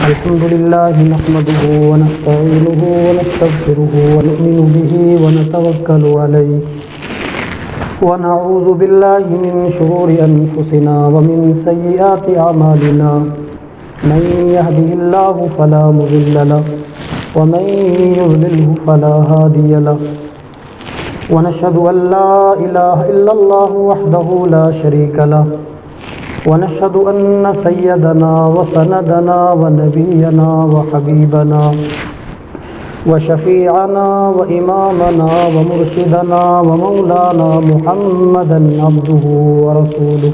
الحمد لله نحمده ونستعينه ونستغفره ونؤمن به ونتوكل عليه ونعوذ بالله من شرور أنفسنا ومن سيئات أعمالنا من يهده الله فلا مضل له ومن يضلله فلا هادي له ونشهد أن لا إله إلا الله وحده لا شريك له ونشهد أن سيدنا وسندنا ونبينا وحبيبنا وشفيعنا وإمامنا ومرشدنا ومولانا محمدا عبده ورسوله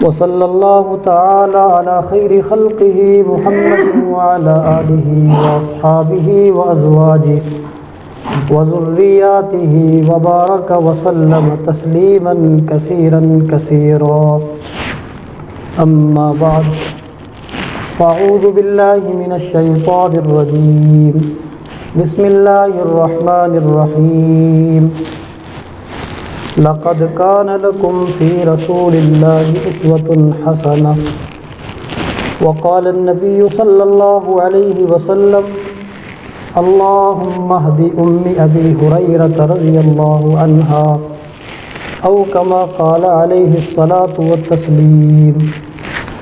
وصلى الله تعالى على خير خلقه محمد وعلى آله وأصحابه وأزواجه وذرياته وبارك وسلم تسليما كثيرا كثيرا أما بعد فأعوذ بالله من الشيطان الرجيم بسم الله الرحمن الرحيم لقد كان لكم في رسول الله أسوة حسنة وقال النبي صلى الله عليه وسلم اللهم اهد أبي هريرة رضي الله عنها أو كما قال عليه الصلاة والتسليم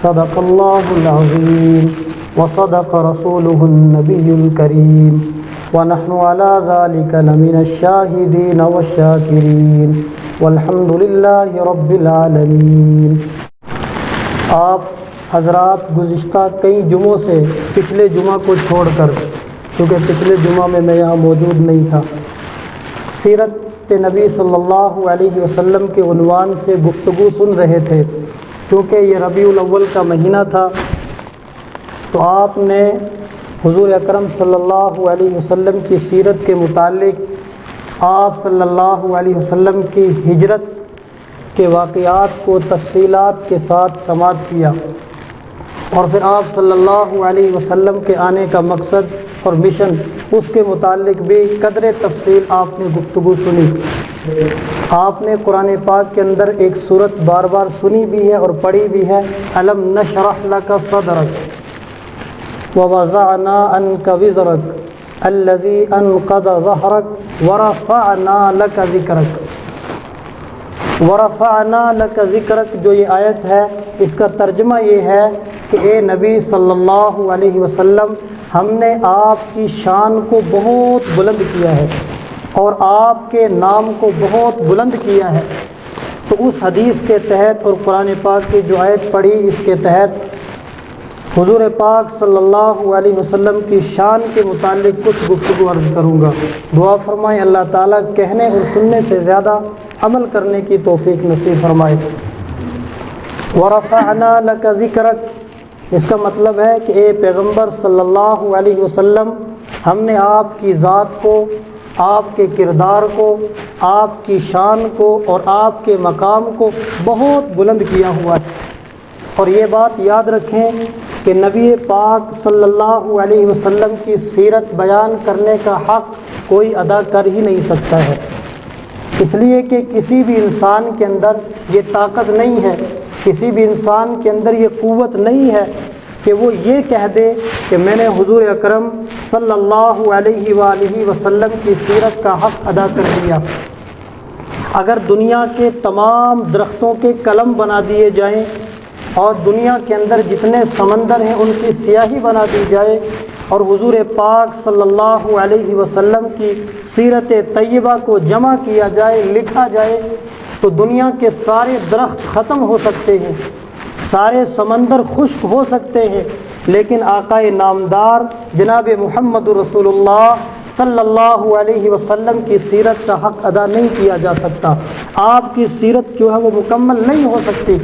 صدق الله العظيم وصدق رسوله النبي الكريم ونحن على ذلك لمن الشاهدين والشاكرين والحمد لله رب العالمين۔ آپ حضرات گزشتہ کئی جمعوں سے پچھلے جمعہ کو چھوڑ کر، کیونکہ پچھلے جمعہ میں یہاں موجود نہیں تھا، سیرت نبی صلی اللہ علیہ وسلم کے عنوان سے گفتگو سن رہے تھے۔ کیونکہ یہ ربیع الاول کا مہینہ تھا تو آپ نے حضور اکرم صلی اللہ علیہ وسلم کی سیرت کے متعلق آپ صلی اللہ علیہ وسلم کی ہجرت کے واقعات کو تفصیلات کے ساتھ سماعت کیا، اور پھر آپ صلی اللہ علیہ وسلم کے آنے کا مقصد اور مشن، اس کے متعلق بھی قدر تفصیل آپ نے گفتگو سنی۔ آپ نے قرآن پاک کے اندر ایک صورت بار بار سنی بھی ہے اور پڑھی بھی ہے، الم نشرح لک صدرک ووضعنا عنک وزرک الذی انقض ظہرک ورفعنا لک ذکرک۔ ورفعنا لک ذکرک جو یہ آیت ہے، اس کا ترجمہ یہ ہے کہ اے نبی صلی اللہ علیہ وسلم، ہم نے آپ کی شان کو بہت بلند کیا ہے اور آپ کے نام کو بہت بلند کیا ہے۔ تو اس حدیث کے تحت اور قرآن پاک کی جو آیت پڑھی، اس کے تحت حضور پاک صلی اللہ علیہ وسلم کی شان کے متعلق کچھ گفتگو عرض کروں گا۔ دعا فرمائیں اللہ تعالیٰ کہنے اور سننے سے زیادہ عمل کرنے کی توفیق نصیب فرمائے۔ ورفعنا لک ذکرک، اس کا مطلب ہے کہ اے پیغمبر صلی اللہ علیہ وسلم، ہم نے آپ کی ذات کو، آپ کے کردار کو، آپ کی شان کو اور آپ کے مقام کو بہت بلند کیا ہوا ہے۔ اور یہ بات یاد رکھیں کہ نبی پاک صلی اللہ علیہ وسلم کی سیرت بیان کرنے کا حق کوئی ادا کر ہی نہیں سکتا ہے، اس لیے کہ کسی بھی انسان کے اندر یہ طاقت نہیں ہے، کسی بھی انسان کے اندر یہ قوت نہیں ہے کہ وہ یہ کہہ دے کہ میں نے حضور اکرم صلی اللہ علیہ وآلہ وسلم کی سیرت کا حق ادا کر دیا۔ اگر دنیا کے تمام درختوں کے قلم بنا دیے جائیں اور دنیا کے اندر جتنے سمندر ہیں ان کی سیاہی بنا دی جائے اور حضور پاک صلی اللہ علیہ وسلم کی سیرت طیبہ کو جمع کیا جائے، لکھا جائے، تو دنیا کے سارے درخت ختم ہو سکتے ہیں، سارے سمندر خشک ہو سکتے ہیں، لیکن آقا نامدار جناب محمد رسول اللہ صلی اللہ علیہ وسلم کی سیرت کا حق ادا نہیں کیا جا سکتا۔ آپ کی سیرت جو ہے وہ مکمل نہیں ہو سکتی۔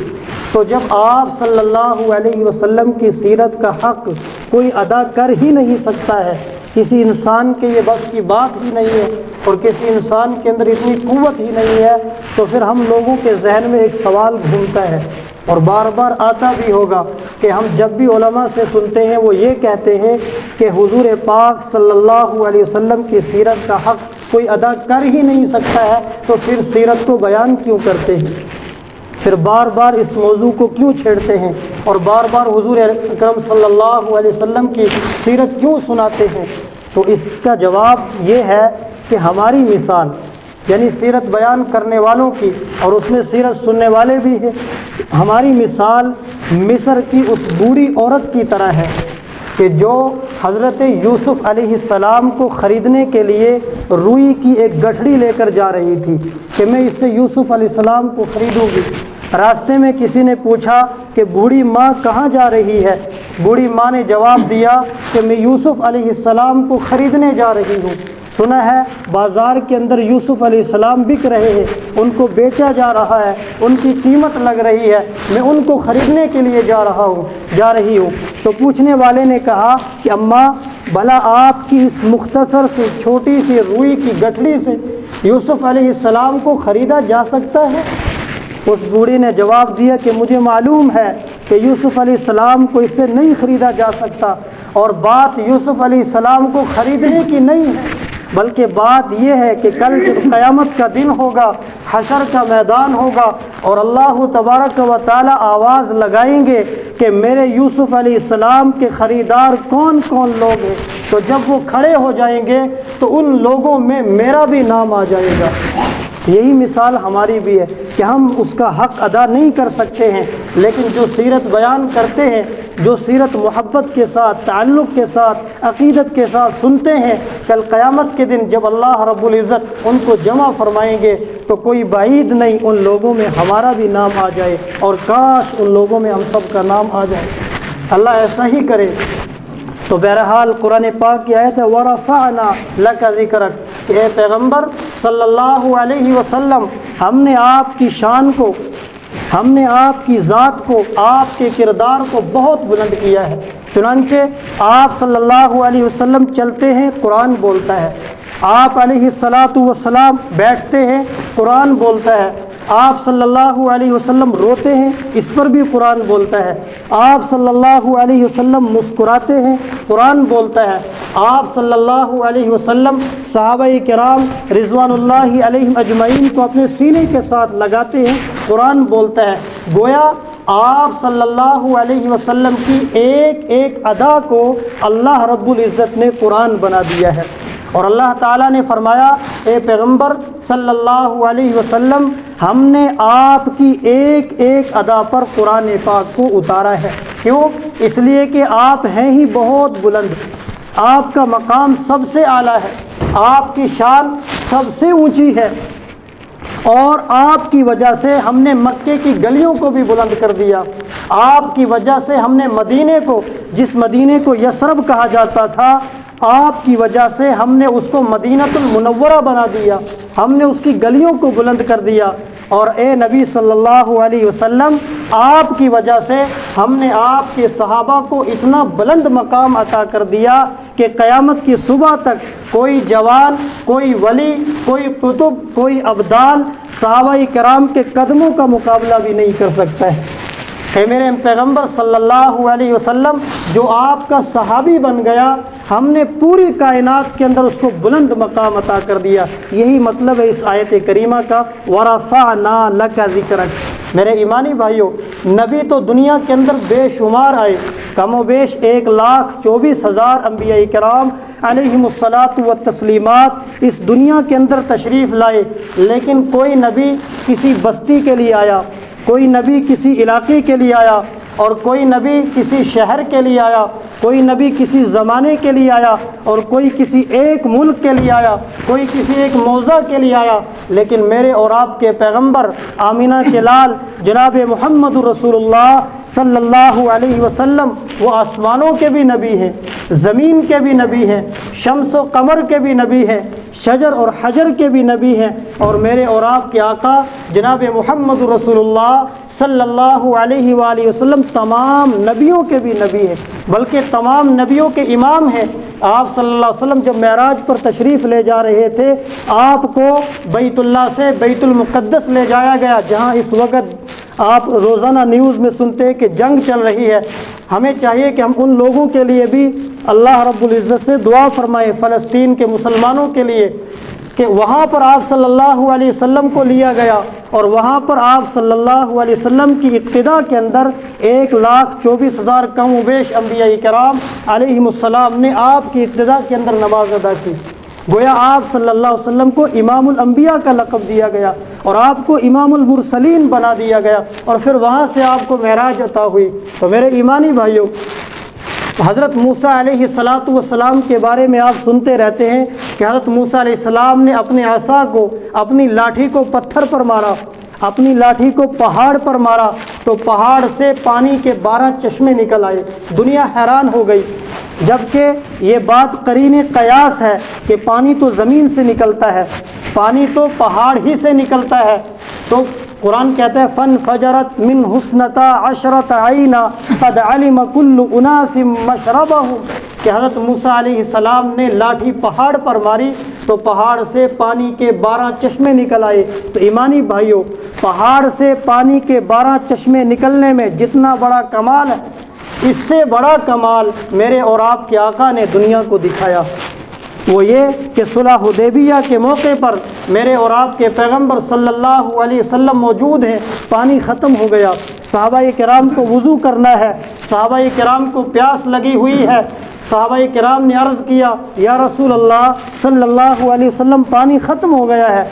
تو جب آپ صلی اللہ علیہ وسلم کی سیرت کا حق کوئی ادا کر ہی نہیں سکتا ہے، کسی انسان کے یہ بس کی بات ہی نہیں ہے اور کسی انسان کے اندر اتنی قوت ہی نہیں ہے، تو پھر ہم لوگوں کے ذہن میں ایک سوال گھومتا ہے اور بار بار آتا بھی ہوگا کہ ہم جب بھی علماء سے سنتے ہیں وہ یہ کہتے ہیں کہ حضور پاک صلی اللہ علیہ وسلم کی سیرت کا حق کوئی ادا کر ہی نہیں سکتا ہے، تو پھر سیرت کو بیان کیوں کرتے ہیں؟ پھر بار بار اس موضوع کو کیوں چھیڑتے ہیں اور بار بار حضور اکرم صلی اللہ علیہ وسلم کی سیرت کیوں سناتے ہیں؟ تو اس کا جواب یہ ہے کہ ہماری مثال یعنی سیرت بیان کرنے والوں کی، اور اس میں سیرت سننے والے بھی ہیں، ہماری مثال مصر کی اس بوڑھی عورت کی طرح ہے کہ جو حضرت یوسف علیہ السلام کو خریدنے کے لیے روئی کی ایک گٹھڑی لے کر جا رہی تھی کہ میں اس سے یوسف علیہ السلام کو خریدوں گی۔ راستے میں کسی نے پوچھا کہ بوڑھی ماں کہاں جا رہی ہے؟ بوڑھی ماں نے جواب دیا کہ میں یوسف علیہ السلام کو خریدنے جا رہی ہوں۔ سنا ہے بازار کے اندر یوسف علیہ السلام بک رہے ہیں، ان کو بیچا جا رہا ہے، ان کی قیمت لگ رہی ہے، میں ان کو خریدنے کے لیے جا رہی ہوں۔ تو پوچھنے والے نے کہا کہ اماں بھلا آپ کی اس مختصر سی چھوٹی سی روئی کی گٹھڑی سے یوسف علیہ السلام کو خریدا جا سکتا ہے؟ اس بوڑھی نے جواب دیا کہ مجھے معلوم ہے کہ یوسف علیہ السلام کو اس سے نہیں خریدا جا سکتا، اور بات یوسف علیہ السلام کو خریدنے کی نہیں ہے، بلکہ بات یہ ہے کہ کل جب قیامت کا دن ہوگا، حشر کا میدان ہوگا، اور اللہ تبارک و تعالی آواز لگائیں گے کہ میرے یوسف علیہ السلام کے خریدار کون کون لوگ ہیں، تو جب وہ کھڑے ہو جائیں گے تو ان لوگوں میں میرا بھی نام آ جائے گا۔ یہی مثال ہماری بھی ہے کہ ہم اس کا حق ادا نہیں کر سکتے ہیں، لیکن جو سیرت بیان کرتے ہیں، جو سیرت محبت کے ساتھ، تعلق کے ساتھ، عقیدت کے ساتھ سنتے ہیں، کل قیامت کے دن جب اللہ رب العزت ان کو جمع فرمائیں گے تو کوئی بعید نہیں ان لوگوں میں ہمارا بھی نام آ جائے، اور کاش ان لوگوں میں ہم سب کا نام آ جائے۔ اللہ ایسا ہی کرے۔ تو بہرحال قرآن پاک کی آیت ہے وَرَفَعْنَا لَكَ ذِكْرَكَ کہ اے پیغمبر صلی اللہ علیہ وسلم، ہم نے آپ کی شان کو، ہم نے آپ کی ذات کو، آپ کے کردار کو بہت بلند کیا ہے۔ چنانچہ آپ صلی اللہ علیہ وسلم چلتے ہیں، قرآن بولتا ہے، آپ علیہ السلام بیٹھتے ہیں، قرآن بولتا ہے، آپ صلی اللہ علیہ وسلم روتے ہیں، اس پر بھی قرآن بولتا ہے، آپ صلی اللہ علیہ وسلم مسکراتے ہیں، قرآن بولتا ہے، آپ صلی اللہ علیہ وسلم صحابہ کرام رضوان اللہ علیہم اجمعین کو اپنے سینے کے ساتھ لگاتے ہیں، قرآن بولتا ہے۔ گویا آپ صلی اللہ علیہ وسلم کی ایک ایک ادا کو اللہ رب العزت نے قرآن بنا دیا ہے، اور اللہ تعالیٰ نے فرمایا اے پیغمبر صلی اللہ علیہ وسلم، ہم نے آپ کی ایک ایک ادا پر قرآن پاک کو اتارا ہے۔ کیوں؟ اس لیے کہ آپ ہیں ہی بہت بلند، آپ کا مقام سب سے اعلیٰ ہے، آپ کی شان سب سے اونچی ہے، اور آپ کی وجہ سے ہم نے مکے کی گلیوں کو بھی بلند کر دیا، آپ کی وجہ سے ہم نے مدینے کو، جس مدینے کو یثرب کہا جاتا تھا، آپ کی وجہ سے ہم نے اس کو مدینۃ المنورہ بنا دیا، ہم نے اس کی گلیوں کو بلند کر دیا، اور اے نبی صلی اللہ علیہ وسلم، آپ کی وجہ سے ہم نے آپ کے صحابہ کو اتنا بلند مقام عطا کر دیا کہ قیامت کی صبح تک کوئی جوان، کوئی ولی، کوئی قطب، کوئی ابدال صحابہ کرام کے قدموں کا مقابلہ بھی نہیں کر سکتا ہے۔ اے میرے پیغمبر صلی اللہ علیہ وسلم، جو آپ کا صحابی بن گیا، ہم نے پوری کائنات کے اندر اس کو بلند مقام عطا کر دیا۔ یہی مطلب ہے اس آیت کریمہ کا وَرَفَعْنَا لَكَ ذِكْرَكَ۔ میرے ایمانی بھائیوں، نبی تو دنیا کے اندر بے شمار آئے، کم و بیش 1,24,000 انبیاء کرام علیہم الصلاۃ والتسلیمات اس دنیا کے اندر تشریف لائے، لیکن کوئی نبی کسی بستی کے لیے آیا، کوئی نبی کسی علاقے کے لیے آیا، اور کوئی نبی کسی شہر کے لیے آیا، کوئی نبی کسی زمانے کے لیے آیا، اور کوئی کسی ایک ملک کے لیے آیا، کوئی کسی ایک موضع کے لیے آیا، لیکن میرے اور آپ کے پیغمبر آمینہ کے لال جناب محمد رسول اللہ صلی اللہ علیہ وسلم، وہ آسمانوں کے بھی نبی ہیں، زمین کے بھی نبی ہیں، شمس و قمر کے بھی نبی ہیں، شجر اور حجر کے بھی نبی ہیں، اور میرے اور آپ کے آقا جناب محمد رسول اللہ صلی اللہ علیہ وآلہ وسلم تمام نبیوں کے بھی نبی ہیں، بلکہ تمام نبیوں کے امام ہیں۔ آپ صلی اللہ علیہ وسلم جب معراج پر تشریف لے جا رہے تھے، آپ کو بیت اللہ سے بیت المقدس لے جایا گیا، جہاں اس وقت آپ روزانہ نیوز میں سنتے کہ جنگ چل رہی ہے۔ ہمیں چاہیے کہ ہم ان لوگوں کے لیے بھی اللہ رب العزت سے دعا فرمائیں، فلسطین کے مسلمانوں کے لیے، کہ وہاں پر آپ صلی اللہ علیہ وسلم کو لیا گیا اور وہاں پر آپ صلی اللہ علیہ وسلم کی ابتدا کے اندر 1,24,000 کم و بیش انبیاء کرام علیہم السلام نے آپ کی ابتدا کے اندر نماز ادا کی۔ گویا آپ صلی اللہ علیہ وسلم کو امام الانبیاء کا لقب دیا گیا اور آپ کو امام المرسلین بنا دیا گیا، اور پھر وہاں سے آپ کو معراج عطا ہوئی۔ تو میرے ایمانی بھائیوں، حضرت موسیٰ علیہ السلام کے بارے میں آپ سنتے رہتے ہیں کہ حضرت موسیٰ علیہ السلام نے اپنے عصا کو، اپنی لاٹھی کو پتھر پر مارا، اپنی لاٹھی کو پہاڑ پر مارا تو پہاڑ سے پانی کے 12 چشمے نکل آئے۔ دنیا حیران ہو گئی، جبکہ یہ بات قرین قیاس ہے کہ پانی تو زمین سے نکلتا ہے، پانی تو پہاڑ ہی سے نکلتا ہے۔ تو قرآن کہتا ہے فَانْفَجَرَتْ مِنْ حُسْنَتَا عَشْرَةَ عَيْنًا قَدْ عَلِمَ كُلُّ أُنَاسٍ مَشْرَبَهُمْ کہ حضرت موسیٰ علیہ السلام نے لاٹھی پہاڑ پر ماری تو پہاڑ سے پانی کے 12 چشمے نکل آئے۔ تو ایمانی بھائیوں، پہاڑ سے پانی کے 12 چشمے نکلنے میں جتنا بڑا کمال ہے، اس سے بڑا کمال میرے اور آپ کے آقا نے دنیا کو دکھایا، وہ یہ کہ صلح حدیبیہ کے موقع پر میرے اور آپ کے پیغمبر صلی اللہ علیہ وسلم موجود ہیں، پانی ختم ہو گیا، صحابہ کرام کو وضو کرنا ہے، صحابہ کرام کو پیاس لگی ہوئی ہے، صحابہ کرام نے عرض کیا یا رسول اللہ صلی اللہ علیہ وسلم پانی ختم ہو گیا ہے۔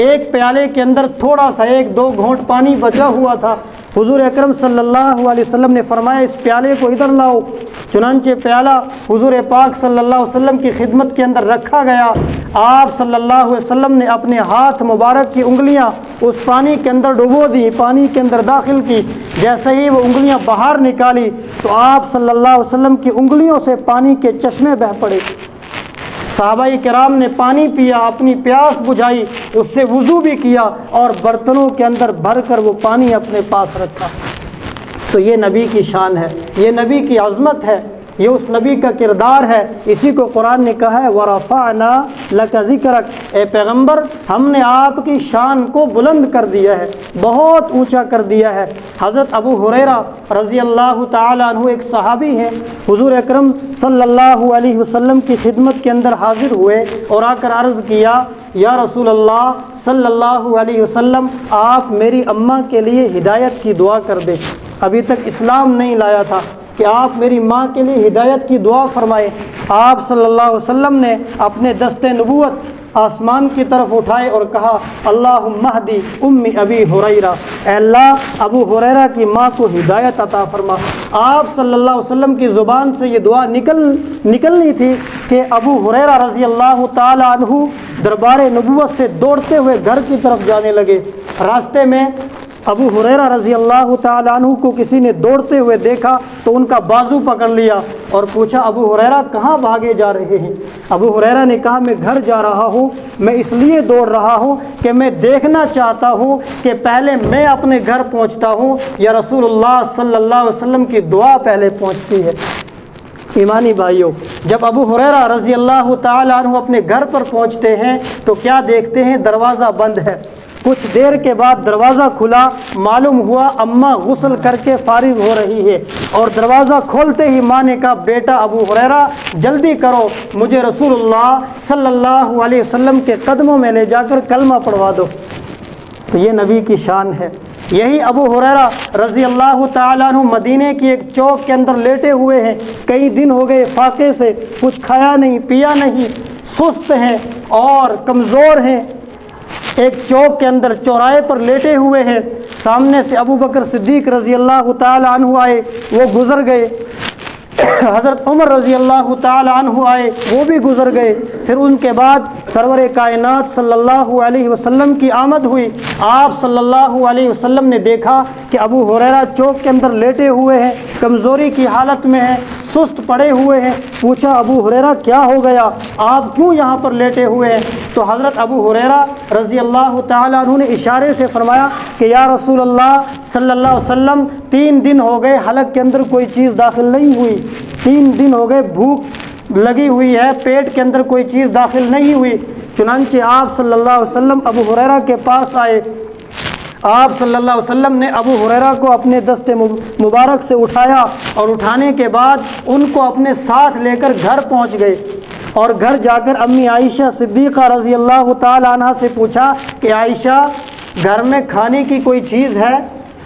ایک پیالے کے اندر تھوڑا سا 1-2 گھونٹ پانی بچا ہوا تھا۔ حضور اکرم صلی اللہ علیہ وسلم نے فرمایا اس پیالے کو ادھر لاؤ۔ چنانچہ پیالہ حضور پاک صلی اللہ علیہ وسلم کی خدمت کے اندر رکھا گیا۔ آپ صلی اللہ علیہ وسلم نے اپنے ہاتھ مبارک کی انگلیاں اس پانی کے اندر ڈبو دی، پانی کے اندر داخل کی۔ جیسے ہی وہ انگلیاں باہر نکالی تو آپ صلی اللہ علیہ وسلم کی انگلیوں سے پانی کے چشمے بہہ پڑے۔ صحابہ کرام نے پانی پیا، اپنی پیاس بجھائی، اس سے وضو بھی کیا اور برتنوں کے اندر بھر کر وہ پانی اپنے پاس رکھا۔ تو یہ نبی کی شان ہے، یہ نبی کی عظمت ہے، یہ اس نبی کا کردار ہے۔ اسی کو قرآن نے کہا ہے وَرَفَعْنَا لَكَ ذِكْرَكَ، اے پیغمبر ہم نے آپ کی شان کو بلند کر دیا ہے، بہت اونچا کر دیا ہے۔ حضرت ابو ہریرہ رضی اللہ تعالیٰ عنہ ایک صحابی ہیں، حضور اکرم صلی اللہ علیہ وسلم کی خدمت کے اندر حاضر ہوئے اور آ کر عرض کیا یا رسول اللہ صلی اللہ علیہ وسلم آپ میری اماں کے لیے ہدایت کی دعا کر دیں، ابھی تک اسلام نہیں لایا تھا، کہ آپ میری ماں کے لیے ہدایت کی دعا فرمائے۔ آپ صلی اللہ علیہ وسلم نے اپنے دست نبوت آسمان کی طرف اٹھائے اور کہا اللہم اہدی امی ابی ہریرہ، اے اللہ ابو ہریرہ کی ماں کو ہدایت عطا فرما۔ آپ صلی اللہ علیہ وسلم کی زبان سے یہ دعا نکلنی تھی کہ ابو ہریرہ رضی اللہ تعالی عنہ دربار نبوت سے دوڑتے ہوئے گھر کی طرف جانے لگے۔ راستے میں ابو ہریرہ رضی اللہ تعالیٰ عنہ کو کسی نے دوڑتے ہوئے دیکھا تو ان کا بازو پکڑ لیا اور پوچھا ابو ہریرہ کہاں بھاگے جا رہے ہیں؟ ابو ہریرہ نے کہا میں گھر جا رہا ہوں، میں اس لیے دوڑ رہا ہوں کہ میں دیکھنا چاہتا ہوں کہ پہلے میں اپنے گھر پہنچتا ہوں یا رسول اللہ صلی اللہ علیہ وسلم کی دعا پہلے پہنچتی ہے۔ ایمانی بھائیوں، جب ابو ہریرہ رضی اللہ تعالیٰ عنہ اپنے گھر پر پہنچتے ہیں تو کیا دیکھتے ہیں؟ دروازہ بند ہے۔ کچھ دیر کے بعد دروازہ کھلا، معلوم ہوا اماں غسل کر کے فارغ ہو رہی ہے، اور دروازہ کھولتے ہی ماں نے کہا بیٹا ابو ہریرہ جلدی کرو، مجھے رسول اللہ صلی اللہ علیہ وسلم کے قدموں میں لے جا کر کلمہ پڑھوا دو۔ تو یہ نبی کی شان ہے۔ یہی ابو ہریرہ رضی اللہ تعالیٰ عنہ مدینے کی ایک چوک کے اندر لیٹے ہوئے ہیں، کئی دن ہو گئے فاقے سے، کچھ کھایا نہیں پیا نہیں، سست ہیں اور کمزور ہیں، ایک چوک کے اندر چوراہے پر لیٹے ہوئے ہیں۔ سامنے سے ابو بکر صدیق رضی اللہ تعالیٰ عنہ آئے، وہ گزر گئے۔ حضرت عمر رضی اللہ تعالیٰ عنہ آئے، وہ بھی گزر گئے۔ پھر ان کے بعد سرور کائنات صلی اللہ علیہ وسلم کی آمد ہوئی۔ آپ صلی اللہ علیہ وسلم نے دیکھا کہ ابو ہریرہ چوک کے اندر لیٹے ہوئے ہیں، کمزوری کی حالت میں ہیں، سست پڑے ہوئے ہیں۔ پوچھا ابو ہریرہ کیا ہو گیا، آپ کیوں یہاں پر لیٹے ہوئے ہیں؟ تو حضرت ابو ہریرہ رضی اللہ تعالیٰ عنہ نے اشارے سے فرمایا کہ یا رسول اللہ صلی اللہ علیہ وسلم 3 دن ہو گئے حلق کے اندر کوئی چیز داخل نہیں ہوئی، 3 دن ہو گئے بھوک لگی ہوئی ہے، پیٹ کے اندر کوئی چیز داخل نہیں ہوئی۔ چنانچہ آپ صلی اللہ علیہ وسلم ابو ہریرہ کے پاس آئے۔ آپ صلی اللہ علیہ وسلم نے ابو ہریرہ کو اپنے دست مبارک سے اٹھایا اور اٹھانے کے بعد ان کو اپنے ساتھ لے کر گھر پہنچ گئے۔ اور گھر جا کر امی عائشہ صدیقہ رضی اللہ تعالی عنہ سے پوچھا کہ عائشہ گھر میں کھانے کی کوئی چیز ہے؟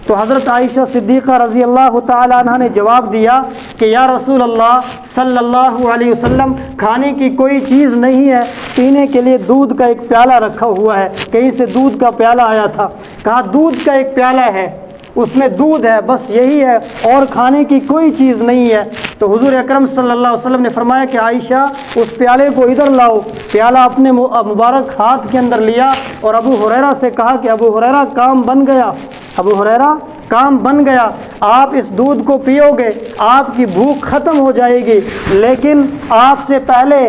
تو حضرت عائشہ صدیقہ رضی اللہ تعالی عنہ نے جواب دیا کہ یا رسول اللہ صلی اللہ علیہ وسلم کھانے کی کوئی چیز نہیں ہے، پینے کے لیے دودھ کا ایک پیالہ رکھا ہوا ہے، کہیں سے دودھ کا پیالہ آیا تھا، کہا دودھ کا ایک پیالہ ہے، اس میں دودھ ہے، بس یہی ہے، اور کھانے کی کوئی چیز نہیں ہے۔ تو حضور اکرم صلی اللہ علیہ وسلم نے فرمایا کہ عائشہ اس پیالے کو ادھر لاؤ۔ پیالہ اپنے مبارک ہاتھ کے اندر لیا اور ابو ہریرہ سے کہا کہ ابو ہریرہ کام بن گیا، ابو ہریرہ کام بن گیا، آپ اس دودھ کو پیو گے، آپ کی بھوک ختم ہو جائے گی، لیکن آپ سے پہلے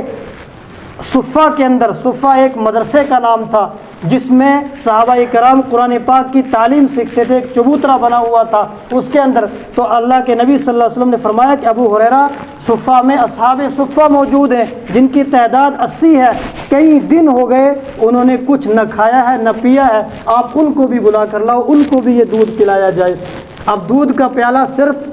صفہ کے اندر، صفہ ایک مدرسے کا نام تھا جس میں صحابہ کرام قرآن پاک کی تعلیم سیکھتے تھے، ایک چبوترا بنا ہوا تھا اس کے اندر۔ تو اللہ کے نبی صلی اللہ علیہ وسلم نے فرمایا کہ ابو ہریرہ صفہ میں اصحاب صفہ موجود ہیں جن کی تعداد 80 ہے، کئی دن ہو گئے انہوں نے کچھ نہ کھایا ہے نہ پیا ہے، آپ ان کو بھی بلا کر لاؤ، ان کو بھی یہ دودھ پلایا جائے۔ اب دودھ کا پیالہ صرف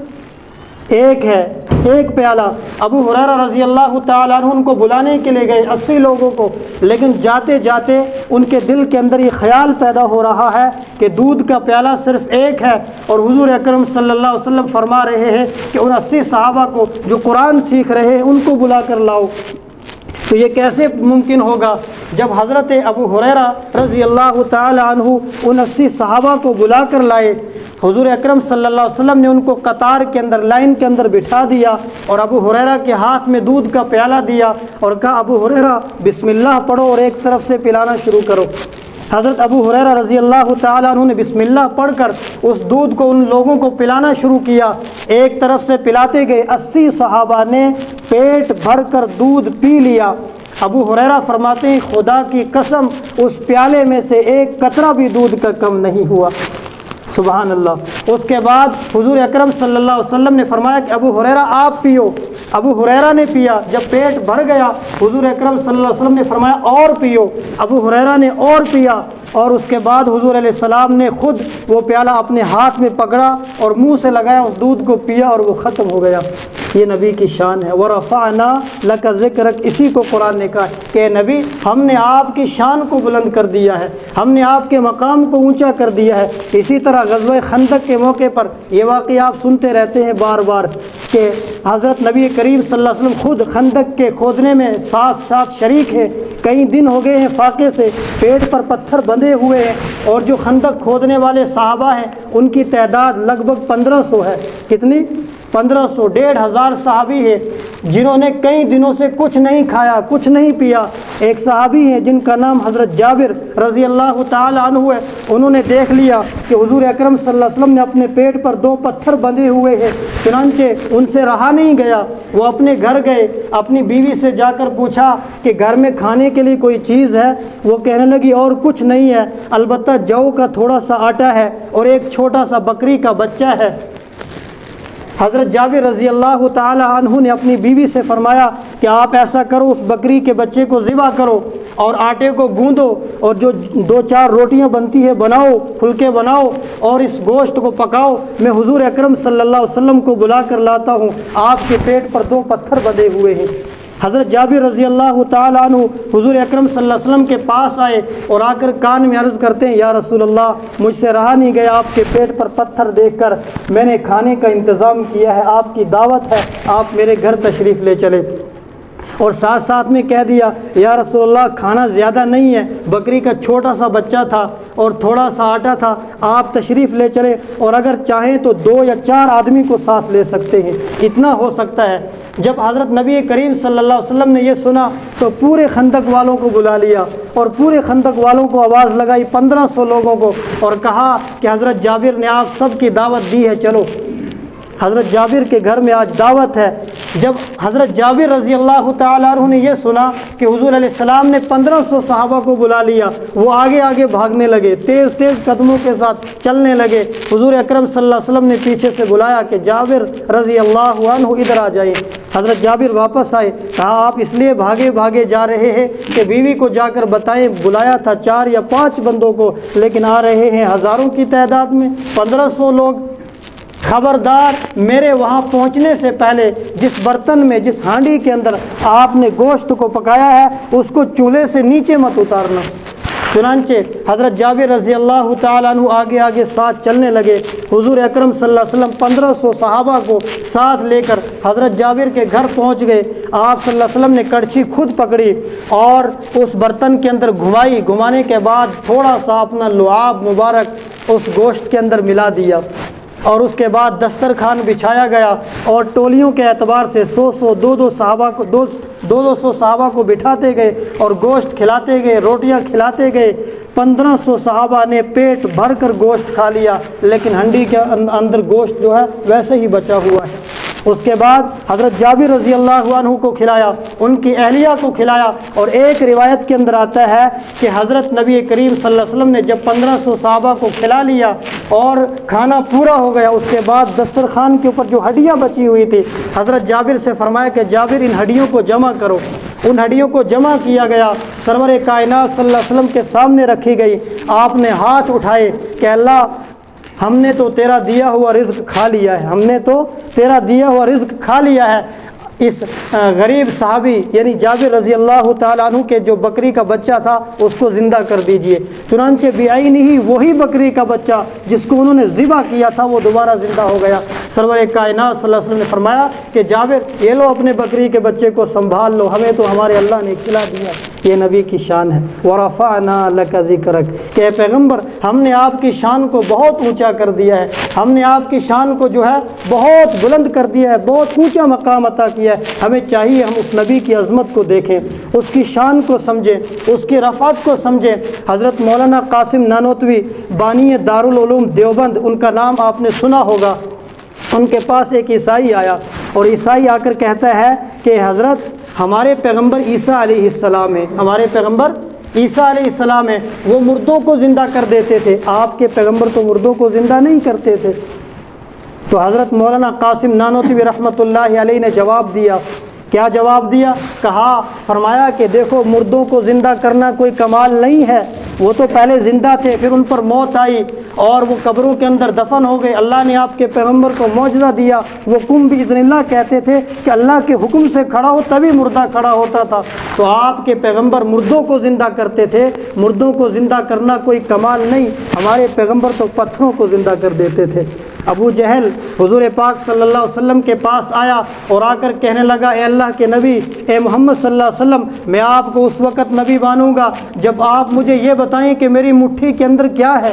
ایک ہے، ایک پیالہ۔ ابو ہریرہ رضی اللہ تعالیٰ عنہ ان کو بلانے کے لیے گئے 80 لوگوں کو، لیکن جاتے جاتے ان کے دل کے اندر یہ خیال پیدا ہو رہا ہے کہ دودھ کا پیالہ صرف ایک ہے، اور حضور اکرم صلی اللہ علیہ وسلم فرما رہے ہیں کہ ان 80 صحابہ کو جو قرآن سیکھ رہے ہیں ان کو بلا کر لاؤ۔ تو یہ کیسے ممکن ہوگا جب حضرت ابو ہریرہ رضی اللہ تعالی عنہ ان 80 صحابہ کو بلا کر لائے، حضور اکرم صلی اللہ علیہ وسلم نے ان کو قطار کے اندر، لائن کے اندر بٹھا دیا اور ابو ہریرہ کے ہاتھ میں دودھ کا پیالہ دیا اور کہا ابو ہریرہ بسم اللہ پڑھو اور ایک طرف سے پلانا شروع کرو۔ حضرت ابو ہریرہ رضی اللہ تعالیٰ عنہ نے بسم اللہ پڑھ کر اس دودھ کو ان لوگوں کو پلانا شروع کیا، ایک طرف سے پلاتے گئے، 80 صحابہ نے پیٹ بھر کر دودھ پی لیا۔ ابو ہریرہ فرماتے ہیں خدا کی قسم اس پیالے میں سے ایک قطرہ بھی دودھ کا کم نہیں ہوا، سبحان اللہ۔ اس کے بعد حضور اکرم صلی اللہ علیہ وسلم نے فرمایا کہ ابو ہریرہ آپ پیو۔ ابو ہریرہ نے پیا، جب پیٹ بھر گیا حضور اکرم صلی اللہ علیہ وسلم نے فرمایا اور پیو۔ ابو ہریرہ نے اور پیا، اور اس کے بعد حضور علیہ السلام نے خود وہ پیالہ اپنے ہاتھ میں پکڑا اور منہ سے لگایا، اس دودھ کو پیا اور وہ ختم ہو گیا۔ یہ نبی کی شان ہے۔ وَرَفَعْنَا لَكَ ذِكْرَكَ، اسی کو قرآن نے کہا کہ نبی ہم نے آپ کی شان کو بلند کر دیا ہے، ہم نے آپ کے مقام کو اونچا کر دیا ہے۔ اسی طرح غزوہ خندق کے موقع پر یہ واقعہ آپ سنتے رہتے ہیں بار بار کہ حضرت نبی کریم صلی اللہ علیہ وسلم خود خندق کے کھودنے میں ساتھ شریک ہیں، کئی دن ہو گئے ہیں فاقے سے، پیٹ پر پتھر بندھے ہوئے ہیں، اور جو خندق کھودنے والے صحابہ ہیں ان کی تعداد لگ بھگ 1500 ہے۔ کتنی؟ 1500، 1500 صحابی ہیں جنہوں نے کئی دنوں سے کچھ نہیں کھایا، کچھ نہیں پیا۔ ایک صحابی ہیں جن کا نام حضرت جابر رضی اللہ تعالی عنہ ہے، انہوں نے دیکھ لیا کہ حضور اکرم صلی اللہ علیہ وسلم نے اپنے پیٹ پر 2 پتھر بندھے ہوئے ہیں، چنانچہ ان سے رہا نہیں گیا، وہ اپنے گھر گئے، اپنی بیوی سے جا کر پوچھا کہ گھر میں کھانے کے لیے کوئی چیز ہے؟ وہ کہنے لگی اور کچھ نہیں ہے، البتہ جو کا تھوڑا سا آٹا ہے اور ایک چھوٹا سا بکری کا بچہ ہے۔ حضرت جابر رضی اللہ تعالی عنہ نے اپنی بیوی سے فرمایا کہ آپ ایسا کرو، اس بکری کے بچے کو ذبح کرو اور آٹے کو گوندو اور جو 2-4 روٹیاں بنتی ہے بناؤ، پھلکے بناؤ اور اس گوشت کو پکاؤ، میں حضور اکرم صلی اللہ علیہ وسلم کو بلا کر لاتا ہوں، آپ کے پیٹ پر 2 پتھر بندھے ہوئے ہیں۔ حضرت جابر رضی اللہ تعالیٰ عنہ حضور اکرم صلی اللہ علیہ وسلم کے پاس آئے اور آ کر کان میں عرض کرتے ہیں یا رسول اللہ مجھ سے رہا نہیں گیا آپ کے پیٹ پر پتھر دیکھ کر، میں نے کھانے کا انتظام کیا ہے، آپ کی دعوت ہے، آپ میرے گھر تشریف لے چلے۔ اور ساتھ میں کہہ دیا یا رسول اللہ کھانا زیادہ نہیں ہے، بکری کا چھوٹا سا بچہ تھا اور تھوڑا سا آٹا تھا، آپ تشریف لے چلے اور اگر چاہیں تو 2 یا 4 آدمی کو ساتھ لے سکتے ہیں، اتنا ہو سکتا ہے۔ جب حضرت نبی کریم صلی اللہ علیہ وسلم نے یہ سنا تو پورے خندق والوں کو بلا لیا اور پورے خندق والوں کو آواز لگائی 1500 لوگوں کو اور کہا کہ حضرت جابر نے آپ سب کی دعوت دی ہے، چلو۔ حضرت جابر کے گھر میں آج دعوت ہے۔ جب حضرت جابر رضی اللہ تعالیٰ عنہ نے یہ سنا کہ حضور علیہ السلام نے 1500 صحابہ کو بلا لیا، وہ آگے بھاگنے لگے، تیز قدموں کے ساتھ چلنے لگے۔ حضور اکرم صلی اللہ علیہ وسلم نے پیچھے سے بلایا کہ جابر رضی اللہ عنہ ادھر آ جائیں۔ حضرت جابر واپس آئے، کہا آپ اس لیے بھاگے جا رہے ہیں کہ بیوی کو جا کر بتائیں بلایا تھا 4 یا 5 بندوں کو، لیکن آ رہے ہیں ہزاروں کی تعداد میں، 1500 لوگ۔ خبردار میرے وہاں پہنچنے سے پہلے جس برتن میں، جس ہانڈی کے اندر آپ نے گوشت کو پکایا ہے اس کو چولہے سے نیچے مت اتارنا۔ چنانچہ حضرت جابر رضی اللہ تعالیٰ عنہ آگے آگے ساتھ چلنے لگے۔ حضور اکرم صلی اللہ علیہ وسلم 1500 صحابہ کو ساتھ لے کر حضرت جابر کے گھر پہنچ گئے۔ آپ صلی اللہ علیہ وسلم نے کڑچھی خود پکڑی اور اس برتن کے اندر گھمائی، گھمانے کے بعد تھوڑا سا اپنا لعاب مبارک اس گوشت کے اندر ملا دیا، اور اس کے بعد دسترخوان بچھایا گیا اور ٹولیوں کے اعتبار سے 100 200 صحابہ کو بٹھاتے گئے اور گوشت کھلاتے گئے، روٹیاں کھلاتے گئے۔ 1500 صحابہ نے پیٹ بھر کر گوشت کھا لیا، لیکن ہنڈی کے اندر گوشت جو ہے ویسے ہی بچا ہوا ہے۔ اس کے بعد حضرت جابر رضی اللہ عنہ کو کھلایا، ان کی اہلیہ کو کھلایا، اور ایک روایت کے اندر آتا ہے کہ حضرت نبی کریم صلی اللہ علیہ وسلم نے جب 1500 صحابہ کو کھلا لیا اور کھانا پورا ہو گیا، اس کے بعد دسترخوان کے اوپر جو ہڈیاں بچی ہوئی تھی، حضرت جابر سے فرمایا کہ جابر ان ہڈیوں کو جمع کرو۔ ان ہڈیوں کو جمع کیا گیا، سرور کائنات صلی اللہ علیہ وسلم کے سامنے رکھی گئی۔ آپ نے ہاتھ اٹھائے کہ اللہ، ہم نے تو تیرا دیا ہوا رزق کھا لیا ہے، ہم نے تو تیرا دیا ہوا رزق کھا لیا ہے۔ اس غریب صحابی یعنی جابر رضی اللہ تعالیٰ عنہ کے جو بکری کا بچہ تھا اس کو زندہ کر دیجئے۔ چنانچہ بعینہ ہی وہی بکری کا بچہ جس کو انہوں نے ذبح کیا تھا وہ دوبارہ زندہ ہو گیا۔ سرور کائنات صلی اللہ علیہ وسلم نے فرمایا کہ جابر یہ لو اپنے بکری کے بچے کو سنبھال لو، ہمیں تو ہمارے اللہ نے کھلا دیا۔ یہ نبی کی شان ہے۔ وَرَفَعْنَا لَكَ ذِكْرَكَ، کہ اے پیغمبر ہم نے آپ کی شان کو بہت اونچا کر دیا ہے، ہم نے آپ کی شان کو جو ہے بہت بلند کر دیا ہے، بہت اونچا مقام عطا کیا ہے۔ ہمیں چاہیے ہم اس نبی کی عظمت کو دیکھیں، اس کی شان کو سمجھیں، اس کی رفعت کو سمجھیں۔ حضرت مولانا قاسم نانوتوی بانی دارالعلوم دیوبند، ان کا نام آپ نے سنا ہوگا۔ ان کے پاس ایک عیسائی آیا اور عیسائی آ کر کہتا ہے کہ حضرت ہمارے پیغمبر عیسیٰ علیہ السلام ہیں، ہمارے پیغمبر عیسیٰ علیہ السلام ہیں، وہ مردوں کو زندہ کر دیتے تھے، آپ کے پیغمبر تو مردوں کو زندہ نہیں کرتے تھے۔ تو حضرت مولانا قاسم نانوتوی رحمۃ اللہ علیہ نے جواب دیا۔ کیا جواب دیا؟ فرمایا کہ دیکھو، مردوں کو زندہ کرنا کوئی کمال نہیں ہے، وہ تو پہلے زندہ تھے، پھر ان پر موت آئی اور وہ قبروں کے اندر دفن ہو گئے۔ اللہ نے آپ کے پیغمبر کو معجزہ دیا، وہ قم باذن اللہ کہتے تھے کہ اللہ کے حکم سے کھڑا ہو تبھی مردہ کھڑا ہوتا تھا۔ تو آپ کے پیغمبر مردوں کو زندہ کرتے تھے، مردوں کو زندہ کرنا کوئی کمال نہیں، ہمارے پیغمبر تو پتھروں کو زندہ کر دیتے تھے۔ ابو جہل حضور پاک صلی اللہ علیہ وسلم کے پاس آیا اور آ کر کہنے لگا، اے اللہ کے نبی، اے محمد صلی اللہ علیہ وسلم، میں آپ کو اس وقت نبی مانوں گا جب آپ مجھے یہ بتائیں کہ میری مٹھی کے اندر کیا ہے۔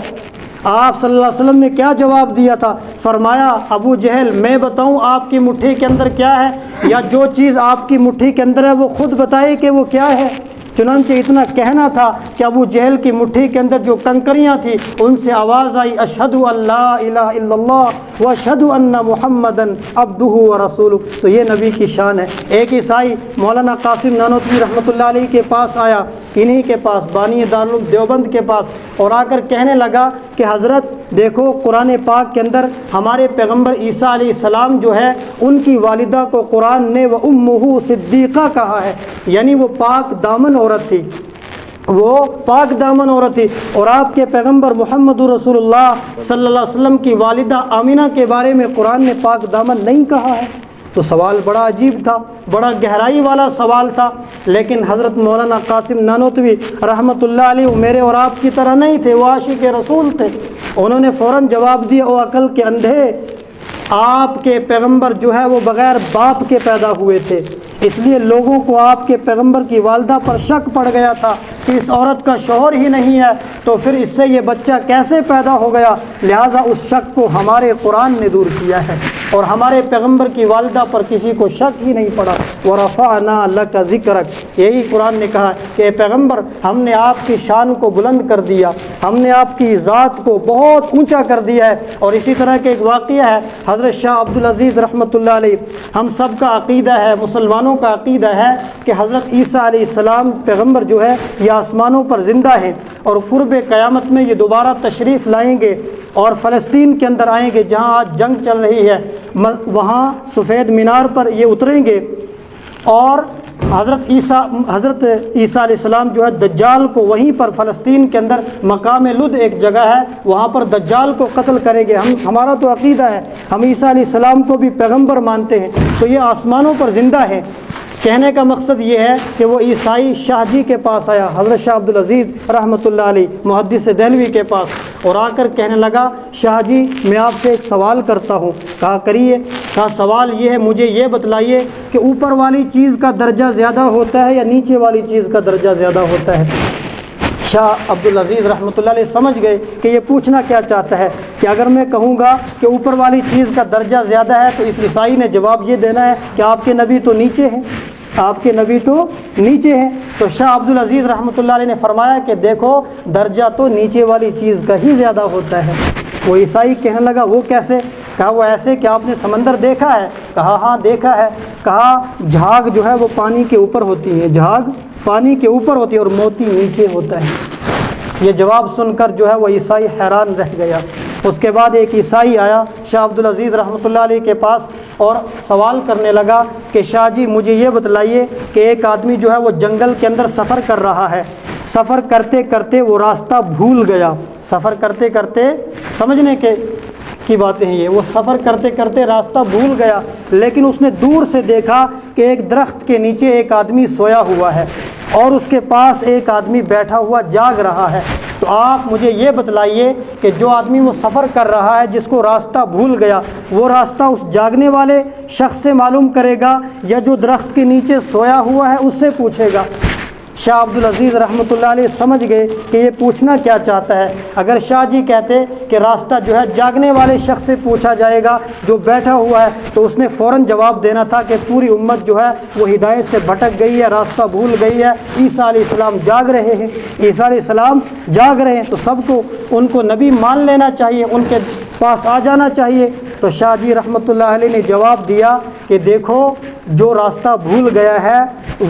آپ صلی اللہ علیہ وسلم نے کیا جواب دیا تھا؟ فرمایا، ابو جہل میں بتاؤں آپ کی مٹھی کے اندر کیا ہے، یا جو چیز آپ کی مٹھی کے اندر ہے وہ خود بتائے کہ وہ کیا ہے؟ چنانچہ اتنا کہنا تھا کہ ابو جہل کی مٹھی کے اندر جو کنکریاں تھیں ان سے آواز آئی، اشہد ان لا الہ الا اللہ واشہد ان محمدن عبدہ ورسولہ۔ تو یہ نبی کی شان ہے۔ ایک عیسائی مولانا قاسم نانوتوی رحمۃ اللہ علیہ کے پاس آیا، انہی کے پاس، بانی دارالعلوم دیوبند کے پاس، اور آ کر کہنے لگا کہ حضرت دیکھو، قرآن پاک کے اندر ہمارے پیغمبر عیسیٰ علیہ السلام جو ہے ان کی والدہ کو قرآن نے وَأُمُّهُ صدیقہ کہا ہے، یعنی وہ پاک دامن عورت تھی، وہ پاک دامن عورت تھی۔ اور آپ کے پیغمبر محمد رسول اللہ صلی اللہ علیہ وسلم کی والدہ آمینہ کے بارے میں قرآن نے پاک دامن نہیں کہا ہے۔ تو سوال بڑا عجیب تھا، بڑا گہرائی والا سوال تھا، لیکن حضرت مولانا قاسم نانوتوی رحمۃ اللہ علیہ میرے اور آپ کی طرح نہیں تھے، وہ عاشق رسول تھے۔ انہوں نے فوراً جواب دیا، او عقل کے اندھے، آپ کے پیغمبر جو ہے وہ بغیر باپ کے پیدا ہوئے تھے، اس لیے لوگوں کو آپ کے پیغمبر کی والدہ پر شک پڑ گیا تھا کہ اس عورت کا شوہر ہی نہیں ہے، تو پھر اس سے یہ بچہ کیسے پیدا ہو گیا؟ لہٰذا اس شک کو ہمارے قرآن نے دور کیا ہے، اور ہمارے پیغمبر کی والدہ پر کسی کو شک ہی نہیں پڑا۔ وَرَفَعْنَا لَكَ ذِكْرَكَ، یہی قرآن نے کہا کہ اے پیغمبر ہم نے آپ کی شان کو بلند کر دیا، ہم نے آپ کی ذات کو بہت اونچا کر دیا ہے۔ اور اسی طرح کے ایک واقعہ ہے، حضرت شاہ عبدالعزیز رحمۃ اللہ علیہ، ہم سب کا عقیدہ ہے، مسلمانوں کا عقیدہ ہے کہ حضرت عیسیٰ علیہ السلام پیغمبر جو ہے یہ آسمانوں پر زندہ ہیں، اور قرب قیامت میں یہ دوبارہ تشریف لائیں گے اور فلسطین کے اندر آئیں گے جہاں آج جنگ چل رہی ہے، وہاں سفید مینار پر یہ اتریں گے اور حضرت عیسیٰ علیہ السلام جو ہے دجال کو وہیں پر فلسطین کے اندر مقام لد ایک جگہ ہے، وہاں پر دجال کو قتل کریں گے۔ ہمارا تو عقیدہ ہے، ہم عیسیٰ علیہ السلام کو بھی پیغمبر مانتے ہیں، تو یہ آسمانوں پر زندہ ہے۔ کہنے کا مقصد یہ ہے کہ وہ عیسائی شاہ جی کے پاس آیا، حضرت شاہ عبدالعزیز رحمۃ اللہ علیہ محدث دہلوی کے پاس، اور آ کر کہنے لگا شاہ جی میں آپ سے ایک سوال کرتا ہوں۔ کہا کریے۔ کہا سوال یہ ہے، مجھے یہ بتلائیے کہ اوپر والی چیز کا درجہ زیادہ ہوتا ہے یا نیچے والی چیز کا درجہ زیادہ ہوتا ہے؟ شاہ عبدالعزیز رحمۃ اللہ علیہ سمجھ گئے کہ یہ پوچھنا کیا چاہتا ہے، کہ اگر میں کہوں گا کہ اوپر والی چیز کا درجہ زیادہ ہے تو اس عیسائی نے جواب یہ دینا ہے کہ آپ کے نبی تو نیچے ہیں، آپ کے نبی تو نیچے ہیں۔ تو شاہ عبدالعزیز رحمۃ اللہ علیہ نے فرمایا کہ دیکھو درجہ تو نیچے والی چیز کا ہی زیادہ ہوتا ہے۔ وہ عیسائی کہنے لگا وہ کیسے؟ کہا وہ ایسے کہ آپ نے سمندر دیکھا ہے؟ کہا ہاں دیکھا ہے۔ کہا جھاگ جو ہے وہ پانی کے اوپر ہوتی ہے، جھاگ پانی کے اوپر ہوتی ہے اور موتی نیچے ہوتا ہے۔ یہ جواب سن کر جو ہے وہ عیسائی حیران رہ گیا۔ اس کے بعد ایک عیسائی آیا شاہ عبدالعزیز رحمۃ اللہ علیہ کے پاس اور سوال کرنے لگا کہ شاہ جی مجھے یہ بتلائیے کہ ایک آدمی جو ہے وہ جنگل کے اندر سفر کر رہا ہے، سفر کرتے کرتے وہ راستہ بھول گیا، سفر کرتے کرتے سمجھنے کی باتیں ہیں یہ، وہ سفر کرتے کرتے راستہ بھول گیا، لیکن اس نے دور سے دیکھا کہ ایک درخت کے نیچے ایک آدمی سویا ہوا ہے اور اس کے پاس ایک آدمی بیٹھا ہوا جاگ رہا ہے۔ تو آپ مجھے یہ بتلائیے کہ جو آدمی وہ سفر کر رہا ہے جس کو راستہ بھول گیا، وہ راستہ اس جاگنے والے شخص سے معلوم کرے گا یا جو درخت کے نیچے سویا ہوا ہے اس سے پوچھے گا؟ شاہ عبدالعزیز رحمۃ اللہ علیہ سمجھ گئے کہ یہ پوچھنا کیا چاہتا ہے۔ اگر شاہ جی کہتے کہ راستہ جو ہے جاگنے والے شخص سے پوچھا جائے گا جو بیٹھا ہوا ہے، تو اس نے فوراً جواب دینا تھا کہ پوری امت جو ہے وہ ہدایت سے بھٹک گئی ہے، راستہ بھول گئی ہے، عیسیٰ علیہ السلام جاگ رہے ہیں، عیسیٰ علیہ السلام جاگ رہے ہیں، تو سب کو ان کو نبی مان لینا چاہیے، ان کے پاس آ جانا چاہیے۔ تو شاہ جی رحمۃ اللہ علیہ نے جواب دیا کہ دیکھو جو راستہ بھول گیا ہے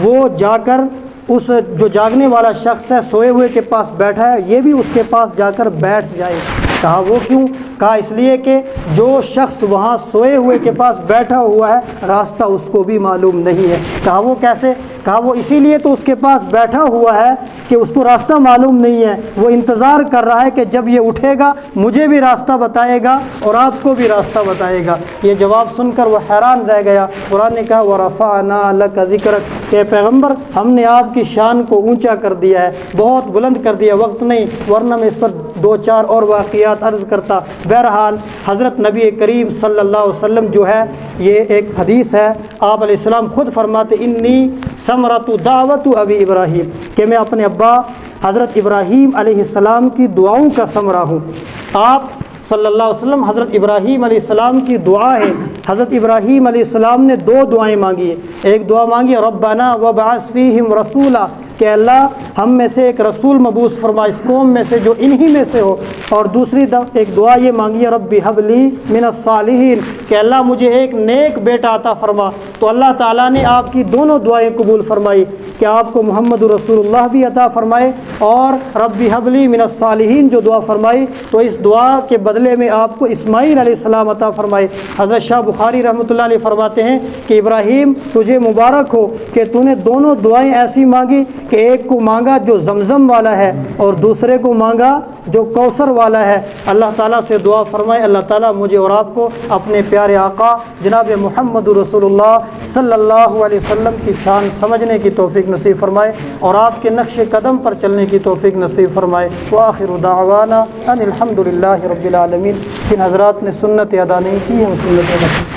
وہ جا کر اس جو جاگنے والا شخص ہے سوئے ہوئے کے پاس بیٹھا ہے، یہ بھی اس کے پاس جا کر بیٹھ جائے۔ کہا وہ کیوں؟ کہا اس لیے کہ جو شخص وہاں سوئے ہوئے کے پاس بیٹھا ہوا ہے راستہ اس کو بھی معلوم نہیں ہے۔ کہا وہ کیسے؟ کہا وہ اسی لیے تو اس کے پاس بیٹھا ہوا ہے کہ اس کو راستہ معلوم نہیں ہے، وہ انتظار کر رہا ہے کہ جب یہ اٹھے گا مجھے بھی راستہ بتائے گا اور آپ کو بھی راستہ بتائے گا۔ یہ جواب سن کر وہ حیران رہ گیا۔ قرآن نے کہا وَرَفَعْنَا لَكَ ذِكْرَكَ، کہ پیغمبر ہم نے آپ کی شان کو اونچا کر دیا ہے، بہت بلند کر دیا، وقت نہیں ورنہ میں اس پر دو چار اور واقعات عرض کرتا۔ بہرحال حضرت نبی کریم صلی اللہ علیہ وسلم جو ہے یہ ایک حدیث ہے، آپ علیہ السلام خود فرماتے انی ثمرۃ دعوت ابی ابراہیم، کہ میں اپنے ابا حضرت ابراہیم علیہ السلام کی دعاؤں کا ثمرہ ہوں۔ آپ صلی اللہ علیہ وسلم حضرت ابراہیم علیہ السلام کی دعا ہے۔ حضرت ابراہیم علیہ السلام نے دو دعائیں مانگی ہیں، ایک دعا مانگی ربنا وابعث فیہم رسولا، کہ اللہ ہم میں سے ایک رسول مبعوث فرما اس قوم میں سے جو انہی میں سے ہو، اور دوسری ایک دعا یہ مانگی رب ہب لی من الصالحین، کہ اللہ مجھے ایک نیک بیٹا عطا فرما۔ تو اللہ تعالیٰ نے آپ کی دونوں دعائیں قبول فرمائی کہ آپ کو محمد رسول اللہ بھی عطا فرمائے اور رب ہب لی من الصالحین جو دعا فرمائی، تو اس دعا کے بدلے میں آپ کو اسماعیل علیہ السلام عطا فرمائے۔ حضرت شاہ بخاری رحمۃ اللہ علیہ فرماتے ہیں کہ ابراہیم تجھے مبارک ہو کہ تو نے دونوں دعائیں ایسی مانگی کہ ایک کو مانگا جو زمزم والا ہے اور دوسرے کو مانگا جو کوثر والا ہے۔ اللہ تعالیٰ سے دعا فرمائے اللہ تعالیٰ مجھے اور آپ کو اپنے پیارے آقا جناب محمد رسول اللہ صلی اللہ علیہ وسلم کی شان سمجھنے کی توفیق نصیب فرمائے اور آپ کے نقش قدم پر چلنے کی توفیق نصیب فرمائے۔ وآخر دعوانا ان الحمد للہ رب العالمین۔ جن حضرات نے سنت ادا نہیں کی ہے وہ سنت ادا